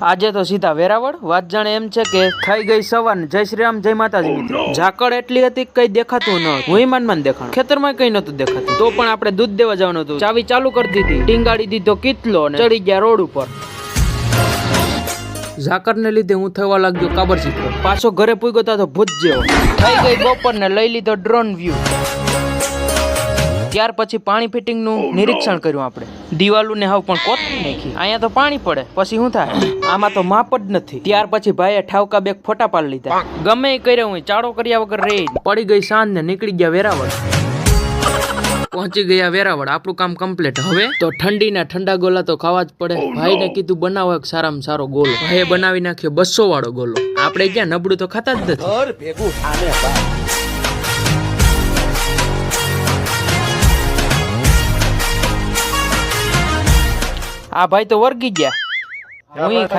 આજે તો સીધા વેરાવળ વાત જાણે એમ છે કે થઈ ગઈ સવાર જય શ્રી રામ જય માતાજી મિત્રો ઝાકળ એટલી હતી કઈ દેખાતું ન હતું વિમાનમાં દેખાણ ખેતરમાં કઈ નતું દેખાતું તો પણ આપણે દૂધ દેવા જવાનું હતું ચાવી ચાલુ કરી દીધી ટીંગાડી દીધો કિતલો અને ચડી ગયા રોડ ઉપર ઝાકર ને લીધે હું થવા લાગ્યો કાબર ચિત્ર પાછો ઘરે પૂગ્યો તો ભૂત જેવો થઈ ગઈ બપોર ને લઈ લીધો ડ્રોન વ્યૂ ત્યાર પછી પાણી ફિટિંગ નું નિરીક્ષણ કર્યું આપણે દિવાલું ને હાવ પણ કોતરી નાખી અહીંયા તો પાણી પડે પછી શું થાય આમાં તો માપ જ નથી ત્યાર પછી ભાઈએ ઠાવકા બેગ ફોટા પાડી લીધા ગમે એ કર્યો હું ચાળો કર્યા વગર રહી પડી ગઈ સાંજ ને નીકળી ગયા વેરાવળ પહોંચી ગયા વેરાવળ આપણું કામ કમ્પ્લીટ હવે તો ઠંડીના ઠંડા ગોલા તો ખાવા જ પડે ભાઈને કીધું બનાવો એક સારામાં સારો ગોલો ભાઈએ બનાવી નાખ્યો 200 વાળો ગોલો આપણે ક્યાં નબળું તો ખાતા જ નથી આ ભાઈ તો વર્ગી ગયા હું